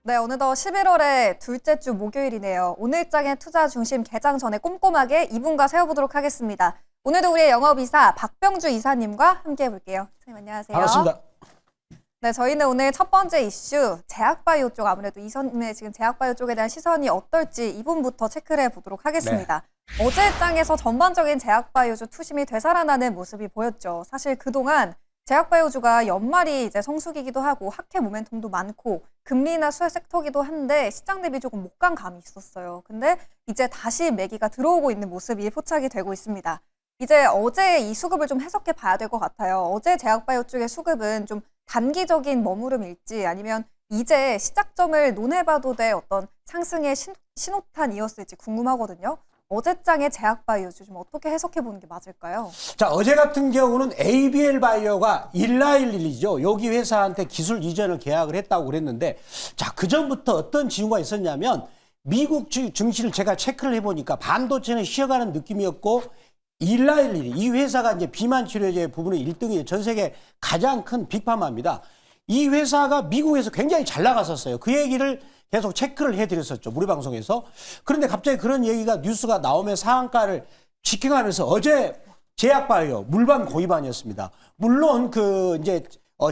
네, 어느덧 11월의 둘째 주 목요일이네요. 오늘장의 투자 중심 개장 전에 꼼꼼하게 이분과 세워보도록 하겠습니다. 오늘도 우리의 영업이사 박병주 이사님과 함께 해볼게요. 선생님 안녕하세요. 반갑습니다. 네, 저희는 오늘 첫 번째 이슈 제약바이오 쪽, 아무래도 이사님의 지금 제약바이오 쪽에 대한 시선이 어떨지 이분부터 체크를 해보도록 하겠습니다. 네. 어제 장에서 전반적인 제약바이오주 투심이 되살아나는 모습이 보였죠. 사실 그동안 제약바이오주가 연말이 이제 성수기기도 하고 학회 모멘텀도 많고 금리나 수혜 섹터기도 한데 시장 대비 조금 못 간 감이 있었어요. 근데 이제 다시 매기가 들어오고 있는 모습이 포착이 되고 있습니다. 이제 어제 이 수급을 좀 해석해 봐야 될 것 같아요. 어제 제약바이오 쪽의 수급은 좀 단기적인 머무름일지 아니면 이제 시작점을 논해봐도 될 어떤 상승의 신호탄이었을지 궁금하거든요. 어제장의 제약바이오주 좀 어떻게 해석해 보는 게 맞을까요? 자, 어제 같은 경우는 ABL 바이오가 191이죠. 여기 회사한테 기술 이전을 계약을 했다고 그랬는데, 자, 그전부터 어떤 징후가 있었냐면 미국 증시를 제가 체크를 해보니까 반도체는 쉬어가는 느낌이었고 191, 이 회사가 이제 비만 치료제 부분의 1등이 전 세계 가장 큰 빅파마입니다. 이 회사가 미국에서 굉장히 잘 나갔었어요. 그 얘기를 계속 체크를 해드렸었죠. 우리 방송에서. 그런데 갑자기 그런 얘기가 뉴스가 나오면 상한가를 지켜가면서 어제 제약바이오 물반 고의반이었습니다. 물론 그 이제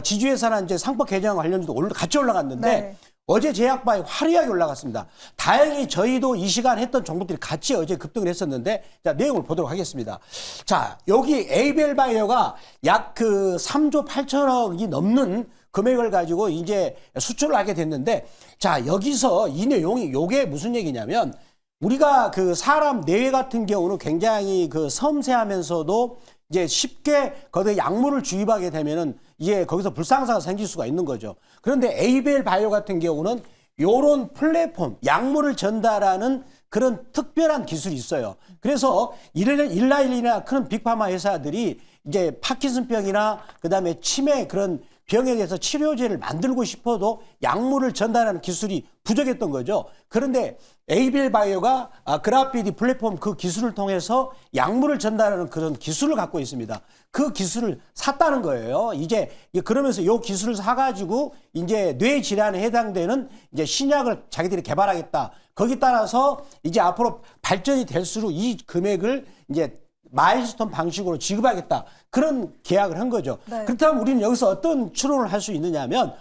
지주회사나 이제 상법 개정 관련주도 같이 올라갔는데 네. 어제 제약바이오 화려하게 올라갔습니다. 다행히 저희도 이 시간 했던 종목들이 같이 어제 급등을 했었는데 자, 내용을 보도록 하겠습니다. 자, 여기 ABL 바이오가 약 그 3조 8천억이 넘는 금액을 가지고 이제 수출을 하게 됐는데 자, 여기서 이 내용이 요게 무슨 얘기냐면 우리가 그 사람 뇌 같은 경우는 굉장히 그 섬세하면서도 이제 쉽게 거기에 약물을 주입하게 되면은 이제 거기서 불상사가 생길 수가 있는 거죠. 그런데 ABL 바이오 같은 경우는 요런 플랫폼, 약물을 전달하는 그런 특별한 기술이 있어요. 그래서 일라일이나 큰 빅파마 회사들이 이제 파킨슨병이나 그다음에 치매 그런 병에 대해서 치료제를 만들고 싶어도 약물을 전달하는 기술이 부족했던 거죠. 그런데 ABL 바이오가 그라피디 플랫폼 그 기술을 통해서 약물을 전달하는 그런 기술을 갖고 있습니다. 그 기술을 샀다는 거예요. 이제 그러면서 이 기술을 사가지고 이제 뇌 질환에 해당되는 이제 신약을 자기들이 개발하겠다. 거기 따라서 이제 앞으로 발전이 될수록 이 금액을 이제 마일스톤 방식으로 지급하겠다. 그런 계약을 한 거죠. 네. 그렇다면 우리는 여기서 어떤 추론을 할 수 있느냐 하면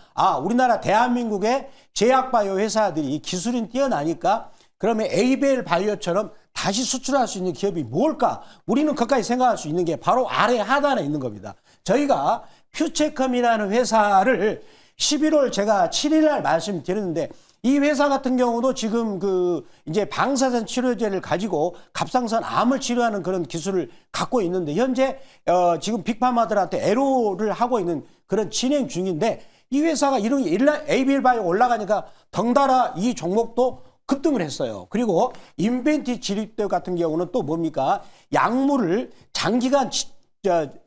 우리나라 대한민국의 제약바이오 회사들이 기술이 뛰어나니까 그러면 ABL 바이오처럼 다시 수출할 수 있는 기업이 뭘까? 우리는 거기까지 생각할 수 있는 게 바로 아래 하단에 있는 겁니다. 저희가 퓨체컴이라는 회사를 11월 제가 7일 날 말씀드렸는데 이 회사 같은 경우도 지금 그 이제 방사선 치료제를 가지고 갑상선 암을 치료하는 그런 기술을 갖고 있는데 현재 지금 빅파마들한테 애로를 하고 있는 그런 진행 중인데 이 회사가 이런 ABL 바이오 올라가니까 덩달아 이 종목도 급등을 했어요. 그리고 인벤티 지립대 같은 경우는 또 뭡니까? 약물을 장기간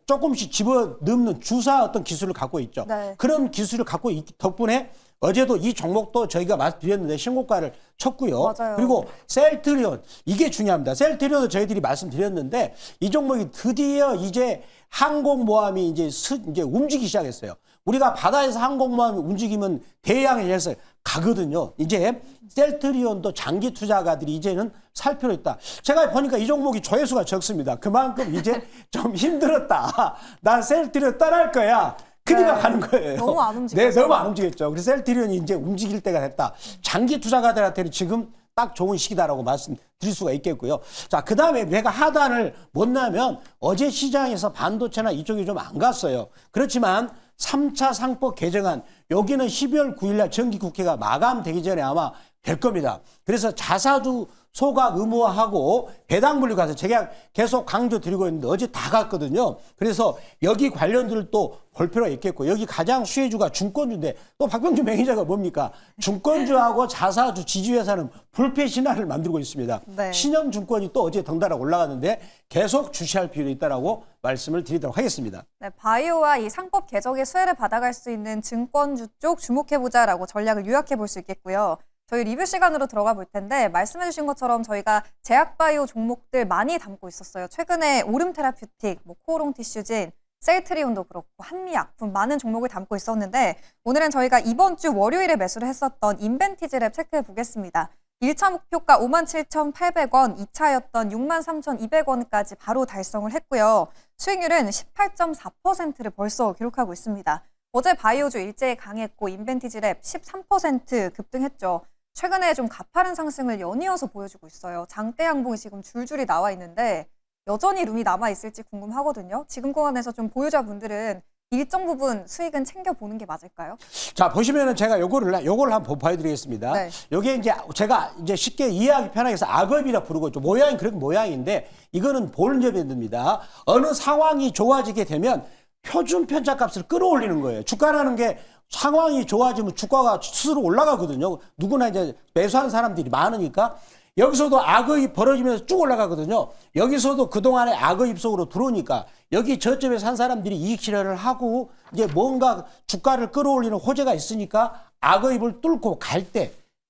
조금씩 집어넣는 주사 어떤 기술을 갖고 있죠. 네. 그런 기술을 갖고 있기 덕분에 어제도 이 종목도 저희가 말씀드렸는데 신고가를 쳤고요. 맞아요. 그리고 셀트리온 이게 중요합니다. 셀트리온도 저희들이 말씀드렸는데 이 종목이 드디어 이제 항공모함이 이제 움직이기 시작했어요. 우리가 바다에서 항공모함이 움직이면 대양에서 가거든요. 이제 셀트리온도 장기 투자가들이 이제는 살 필요 있다. 제가 보니까 이 종목이 조회수가 적습니다. 그만큼 이제 좀 힘들었다. 난 셀트리온 떠날 거야. 그니까 가는 거예요. 너무 안 움직였죠. 네, 너무 안 움직였죠. 그래서 셀트리온이 이제 움직일 때가 됐다. 장기 투자가들한테는 지금 딱 좋은 시기다라고 말씀드릴 수가 있겠고요. 자, 그 다음에 내가 하단을 못 나면 어제 시장에서 반도체나 이쪽이 좀 안 갔어요. 그렇지만 3차 상법 개정안 여기는 12월 9일 날 정기국회가 마감되기 전에 아마 될 겁니다. 그래서 자사주 소각 의무화하고 배당 분류 가서 제가 계속 강조드리고 있는데 어제 다 갔거든요. 그래서 여기 관련들도 볼 필요가 있겠고 여기 가장 수혜주가 증권주인데 또 박병주 매니저가 뭡니까? 증권주하고 자사주 지주회사는 불패 신화를 만들고 있습니다. 네. 신영증권이 또 어제 덩달아 올라갔는데 계속 주시할 필요가 있다라고 말씀을 드리도록 하겠습니다. 네, 바이오와 이 상법 개정의 수혜를 받아갈 수 있는 증권주 쪽 주목해보자라고 전략을 요약해 볼 수 있겠고요. 저희 리뷰 시간으로 들어가 볼 텐데 말씀해 주신 것처럼 저희가 제약바이오 종목들 많이 담고 있었어요. 최근에 오름 테라퓨틱, 코오롱 티슈진, 셀트리온도 그렇고 한미약품 많은 종목을 담고 있었는데 오늘은 저희가 이번 주 월요일에 매수를 했었던 인벤티지랩 체크해 보겠습니다. 1차 목표가 57,800원, 2차였던 63,200원까지 바로 달성을 했고요. 수익률은 18.4%를 벌써 기록하고 있습니다. 어제 바이오주 일제히 강했고 인벤티지랩 13% 급등했죠. 최근에 좀 가파른 상승을 연이어서 보여주고 있어요. 장대 양봉이 지금 줄줄이 나와 있는데 여전히 룸이 남아있을지 궁금하거든요. 지금 구간에서 좀 보유자분들은 일정 부분 수익은 챙겨보는 게 맞을까요? 자, 보시면은 제가 요거를 한번 보여드리겠습니다. 네. 요게 이제 제가 이제 쉽게 이해하기 편하게 해서 악업이라 부르고 있죠. 모양이 그런 모양인데 이거는 볼저밴드입니다. 어느 상황이 좋아지게 되면 표준 편차값을 끌어올리는 거예요. 주가라는 게 상황이 좋아지면 주가가 스스로 올라가거든요. 누구나 이제 매수한 사람들이 많으니까 여기서도 악의 벌어지면서 쭉 올라가거든요. 여기서도 그동안에 악의 속으로 들어오니까 여기 저점에서 한 사람들이 이익 실현을 하고 이제 뭔가 주가를 끌어올리는 호재가 있으니까 악의입을 뚫고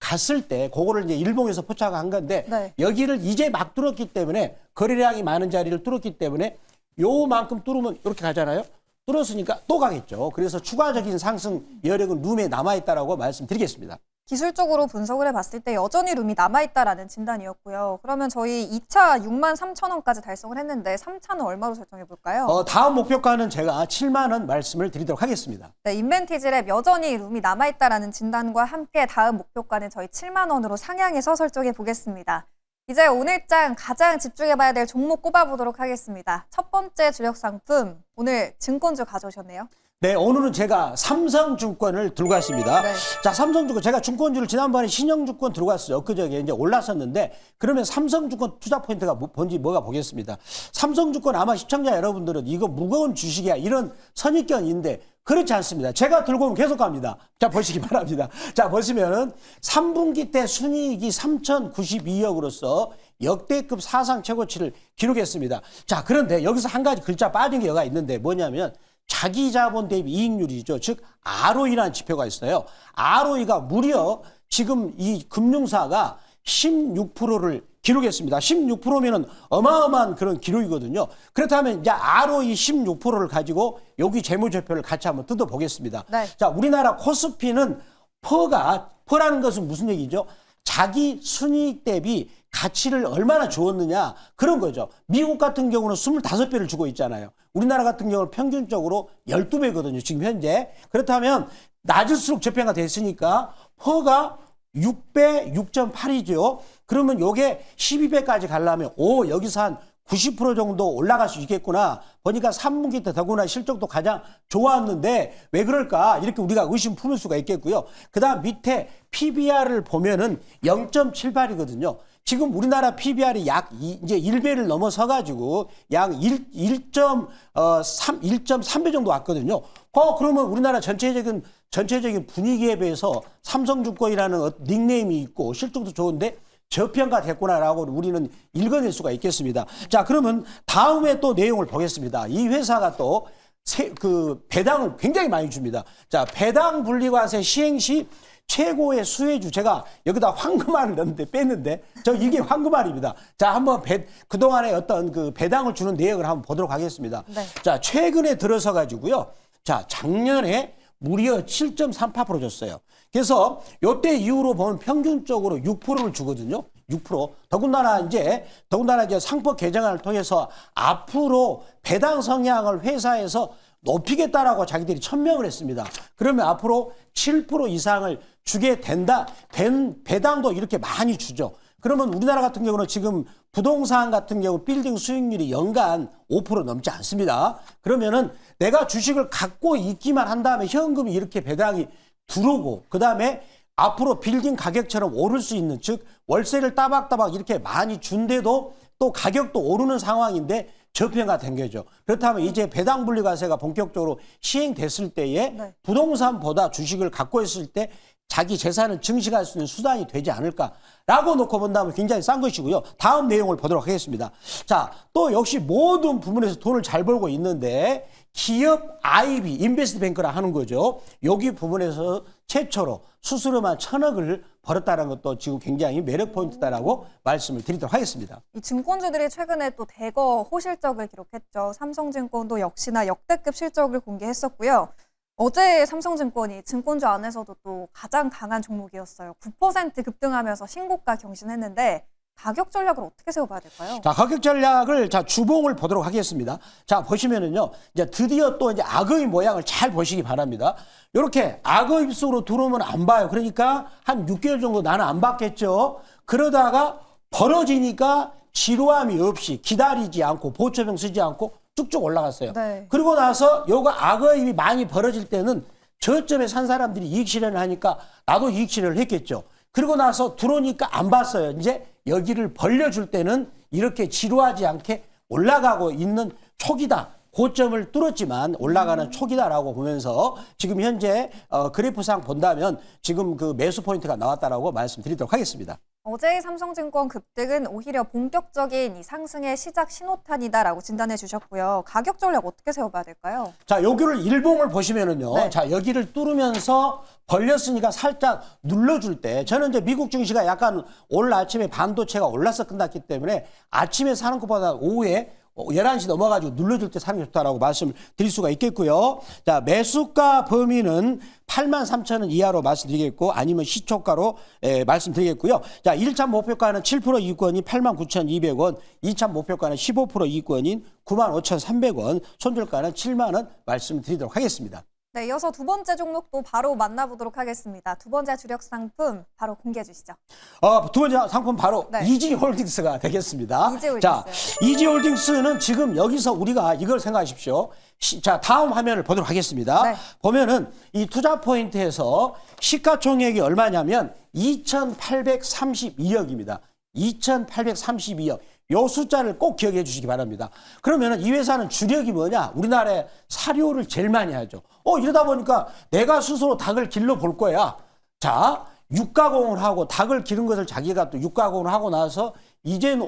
갔을 때 그거를 이제 일봉에서 포착한 건데 네. 여기를 이제 막 뚫었기 때문에 거래량이 많은 자리를 뚫었기 때문에 요만큼 뚫으면 이렇게 가잖아요. 뚫었으니까 또 가겠죠. 그래서 추가적인 상승 여력은 룸에 남아있다라고 말씀드리겠습니다. 기술적으로 분석을 해봤을 때 여전히 룸이 남아있다라는 진단이었고요. 그러면 저희 2차 63,000원까지 달성을 했는데 3차는 얼마로 설정해볼까요? 다음 목표가는 제가 7만 원 말씀을 드리도록 하겠습니다. 네, 인벤티지랩 여전히 룸이 남아있다라는 진단과 함께 다음 목표가는 저희 7만 원으로 상향해서 설정해 보겠습니다. 이제 오늘장 가장 집중해봐야 될 종목 꼽아보도록 하겠습니다. 첫 번째 주력 상품, 오늘 증권주 가져오셨네요. 네, 오늘은 제가 삼성증권을 들고 왔습니다. 네. 자, 삼성증권. 제가 증권주를 지난번에 신영증권 들고 왔어요. 엊그저께 이제 올랐었는데, 그러면 삼성증권 투자 포인트가 뭔지 뭐가 보겠습니다. 삼성증권 아마 시청자 여러분들은 이거 무거운 주식이야. 이런 선입견인데, 그렇지 않습니다. 제가 들고 오면 계속 갑니다. 자, 보시기 바랍니다. 자, 보시면은 3분기 때 순이익이 3,092억으로서 역대급 사상 최고치를 기록했습니다. 자, 그런데 여기서 한 가지 글자 빠진 게 여가 있는데 뭐냐면 자기 자본 대비 이익률이죠. 즉 ROE라는 지표가 있어요. ROE가 무려 지금 이 금융사가 16%를 기록했습니다. 16%면은 어마어마한 그런 기록이거든요. 그렇다면 이제 ROE 16%를 가지고 여기 재무제표를 같이 한번 뜯어보겠습니다. 네. 자, 우리나라 코스피는 퍼라는 것은 무슨 얘기죠? 자기 순이익 대비 가치를 얼마나 주었느냐 그런 거죠. 미국 같은 경우는 25배를 주고 있잖아요. 우리나라 같은 경우는 평균적으로 12배거든요. 지금 현재. 그렇다면 낮을수록 저평가 됐으니까 퍼가 6배, 6.8이죠. 그러면 요게 12배까지 가려면 여기서 한 90% 정도 올라갈 수 있겠구나. 보니까 3분기 때 더구나 실적도 가장 좋았는데 왜 그럴까? 이렇게 우리가 의심 품을 수가 있겠고요. 그다음 밑에 PBR을 보면은 0.78이거든요. 지금 우리나라 PBR이 이제 1배를 넘어서 가지고 약 1.3배 정도 왔거든요. 그러면 우리나라 전체적인 분위기에 비해서 삼성증권이라는 닉네임이 있고 실적도 좋은데 저평가 됐구나라고 우리는 읽어낼 수가 있겠습니다. 자, 그러면 다음에 또 내용을 보겠습니다. 이 회사가 또 배당을 굉장히 많이 줍니다. 자, 배당 분리과세 시행 시 최고의 수혜주. 제가 여기다 황금알을 넣는데 뺐는데 이게 황금알입니다. 자, 한번 그동안에 어떤 그 배당을 주는 내역을 한번 보도록 하겠습니다. 네. 자, 최근에 들어서 가지고요. 자, 작년에 무려 7.38% 줬어요. 그래서 요때 이후로 보면 평균적으로 6%를 주거든요. 6%. 더군다나 이제 상법 개정안을 통해서 앞으로 배당 성향을 회사에서 높이겠다라고 자기들이 천명을 했습니다. 그러면 앞으로 7% 이상을 주게 배당도 이렇게 많이 주죠. 그러면 우리나라 같은 경우는 지금 부동산 같은 경우 빌딩 수익률이 연간 5% 넘지 않습니다. 그러면은 내가 주식을 갖고 있기만 한 다음에 현금이 이렇게 배당이 들어오고 그다음에 앞으로 빌딩 가격처럼 오를 수 있는 즉 월세를 따박따박 이렇게 많이 준데도 또 가격도 오르는 상황인데 저평가 된 거죠. 그렇다면 이제 배당 분리과세가 본격적으로 시행됐을 때에 네. 부동산보다 주식을 갖고 있을 때 자기 재산을 증식할 수 있는 수단이 되지 않을까라고 놓고 본다면 굉장히 싼 것이고요. 다음 내용을 보도록 하겠습니다. 자, 또 역시 모든 부분에서 돈을 잘 벌고 있는데 기업 IB, 인베스트뱅크라 하는 거죠. 여기 부분에서 최초로 수수료만 1,000억을 벌었다는 것도 지금 굉장히 매력 포인트다라고 말씀을 드리도록 하겠습니다. 이 증권주들이 최근에 또 대거 호실적을 기록했죠. 삼성증권도 역시나 역대급 실적을 공개했었고요. 어제 삼성증권이 증권주 안에서도 또 가장 강한 종목이었어요. 9% 급등하면서 신고가 경신했는데 가격 전략을 어떻게 세워봐야 될까요? 자, 가격 전략을 주봉을 보도록 하겠습니다. 자, 보시면은요, 이제 드디어 또 이제 악의 모양을 잘 보시기 바랍니다. 이렇게 악의 입속으로 들어오면 안 봐요. 그러니까 한 6개월 정도 나는 안 받겠죠. 그러다가 벌어지니까 지루함이 없이 기다리지 않고 보초병 쓰지 않고 쭉쭉 올라갔어요. 네. 그리고 나서 요거 악의 입이 많이 벌어질 때는 저점에 산 사람들이 이익 실현을 하니까 나도 이익 실현을 했겠죠. 그리고 나서 들어오니까 안 봤어요. 이제 여기를 벌려줄 때는 이렇게 지루하지 않게 올라가고 있는 초기다. 고점을 뚫었지만 올라가는 초기다라고 보면서 지금 현재 그래프상 본다면 지금 그 매수 포인트가 나왔다라고 말씀드리도록 하겠습니다. 어제의 삼성증권 급등은 오히려 본격적인 이 상승의 시작 신호탄이다라고 진단해 주셨고요. 가격 전략 어떻게 세워봐야 될까요? 자, 여기를 일봉을 보시면은요. 네. 자, 여기를 뚫으면서 벌렸으니까 살짝 눌러줄 때 저는 이제 미국 증시가 약간 오늘 아침에 반도체가 올라서 끝났기 때문에 아침에 사는 것보다 오후에 11시 넘어가지고 눌러줄 때 사는 게 좋다라고 말씀을 드릴 수가 있겠고요. 자, 매수가 범위는 83,000원 이하로 말씀드리겠고 아니면 시초가로 말씀드리겠고요. 자, 1차 목표가는 7% 이익권이 89,200원, 2차 목표가는 15% 이익권인 95,300원, 손절가는 7만 원 말씀드리도록 하겠습니다. 네, 이어서 두 번째 종목도 바로 만나보도록 하겠습니다. 두 번째 주력 상품 바로 공개해 주시죠. 두 번째 상품 바로 네. 이지홀딩스가 되겠습니다. 이지홀딩스. 자, 이지홀딩스는 지금 여기서 우리가 이걸 생각하십시오. 자, 다음 화면을 보도록 하겠습니다. 네. 보면은 이 투자 포인트에서 시가총액이 얼마냐면 2,832억입니다. 2,832억. 요 숫자를 꼭 기억해 주시기 바랍니다. 그러면은 이 회사는 주력이 뭐냐? 우리나라에 사료를 제일 많이 하죠. 이러다 보니까 내가 스스로 닭을 길러 볼 거야. 자, 육가공을 하고 닭을 기른 것을 자기가 또 육가공을 하고 나서 이제는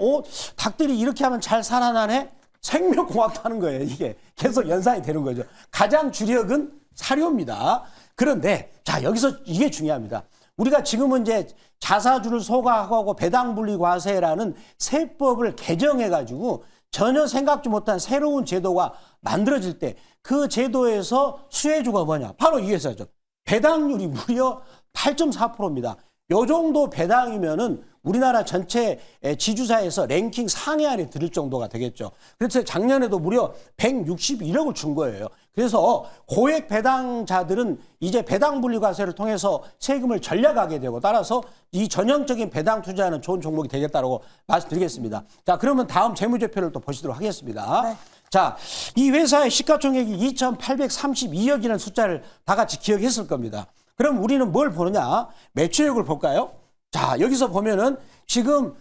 닭들이 이렇게 하면 잘 살아나네? 생명공학도 하는 거예요. 이게 계속 연상이 되는 거죠. 가장 주력은 사료입니다. 그런데 자, 여기서 이게 중요합니다. 우리가 지금은 이제 자사주를 소각하고 배당분리과세라는 세법을 개정해가지고 전혀 생각지 못한 새로운 제도가 만들어질 때 그 제도에서 수혜주가 뭐냐? 바로 이 회사죠. 배당률이 무려 8.4%입니다. 요 정도 배당이면은 우리나라 전체 지주사에서 랭킹 상위 안에 들을 정도가 되겠죠. 그래서 작년에도 무려 161억을 준 거예요. 그래서 고액 배당자들은 이제 배당분리과세를 통해서 세금을 절약하게 되고 따라서 이 전형적인 배당 투자는 좋은 종목이 되겠다고 말씀드리겠습니다. 자, 그러면 다음 재무제표를 또 보시도록 하겠습니다. 네. 자, 이 회사의 시가총액이 2,832억이라는 숫자를 다 같이 기억했을 겁니다. 그럼 우리는 뭘 보느냐? 매출액을 볼까요? 자, 여기서 보면은 지금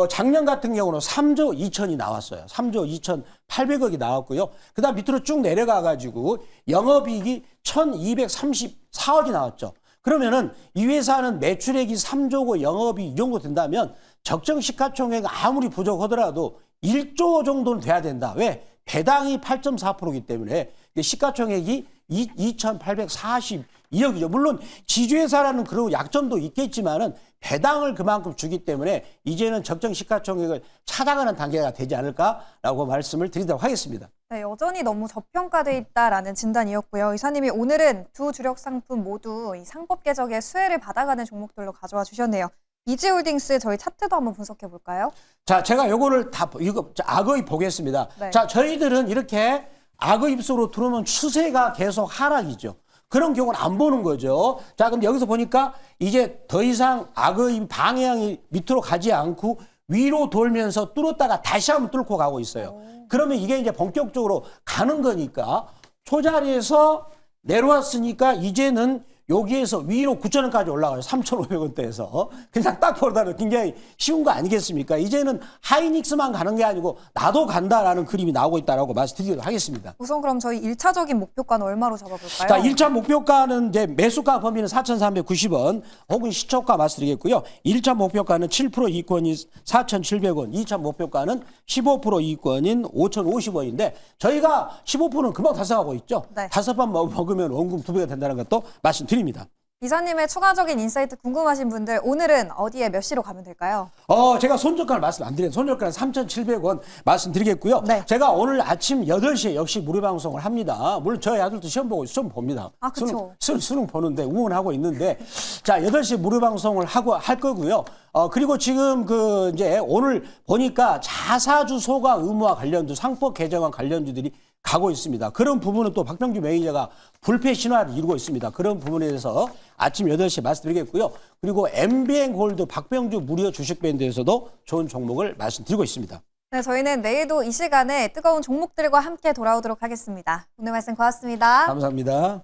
작년 같은 경우는 3조 2천이 나왔어요. 3조 2,800억이 나왔고요. 그 다음 밑으로 쭉 내려가가지고 영업이익이 1,234억이 나왔죠. 그러면은 이 회사는 매출액이 3조고 영업이 이 정도 된다면 적정 시가총액 아무리 부족하더라도 1조 정도는 돼야 된다. 왜? 배당이 8.4%이기 때문에 시가총액이 2,842억이죠. 물론 지주회사라는 그런 약점도 있겠지만은 배당을 그만큼 주기 때문에 이제는 적정 시가총액을 찾아가는 단계가 되지 않을까라고 말씀을 드리도록 하겠습니다. 네, 여전히 너무 저평가돼 있다라는 진단이었고요. 이사님이 오늘은 두 주력 상품 모두 이 상법 개정의 수혜를 받아가는 종목들로 가져와 주셨네요. 이지홀딩스 저희 차트도 한번 분석해 볼까요? 자, 제가 요거를 악의 보겠습니다. 네. 자, 저희들은 이렇게 악의 입속으로 들어오면 추세가 계속 하락이죠. 그런 경우는 안 보는 거죠. 자, 그럼 여기서 보니까 이제 더 이상 악의 방향이 밑으로 가지 않고 위로 돌면서 뚫었다가 다시 한번 뚫고 가고 있어요. 그러면 이게 이제 본격적으로 가는 거니까 초자리에서 내려왔으니까 이제는 여기에서 위로 9,000원까지 올라가요. 3,500원대에서. 그냥 딱 보다는 굉장히 쉬운 거 아니겠습니까? 이제는 하이닉스만 가는 게 아니고 나도 간다라는 그림이 나오고 있다라고 말씀드리도록 하겠습니다. 우선 그럼 저희 1차적인 목표가는 얼마로 잡아볼까요? 자, 1차 목표가는 이제 매수가 범위는 4,390원 혹은 시초가 말씀드리겠고요. 1차 목표가는 7% 이익권인 4,700원, 2차 목표가는 15% 이익권인 5,050원인데 저희가 15%는 금방 달성하고 있죠. 네. 5번 먹으면 원금 2배가 된다는 것도 말씀드립니다. 이사님의 추가적인 인사이트 궁금하신 분들 오늘은 어디에 몇 시로 가면 될까요? 제가 손절가를 말씀 안 드려요. 손절가는 3,700원 말씀드리겠고요. 네. 제가 오늘 아침 8시에 역시 무료 방송을 합니다. 물론 저희 아들도 시험 보고 시험 봅니다. 아, 그쵸. 수능 보는데 응원하고 있는데 자, 8시에 무료 방송을 할 거고요. 그리고 지금 이제 오늘 보니까 자사주소가 의무화 관련주, 상법 개정안 관련주들이 가고 있습니다. 그런 부분은 또 박병주 매니저가 불패 신화를 이루고 있습니다. 그런 부분에 대해서 아침 8시에 말씀드리겠고요. 그리고 MBN 골드 박병주 무료 주식밴드에서도 좋은 종목을 말씀드리고 있습니다. 네, 저희는 내일도 이 시간에 뜨거운 종목들과 함께 돌아오도록 하겠습니다. 오늘 말씀 고맙습니다. 감사합니다.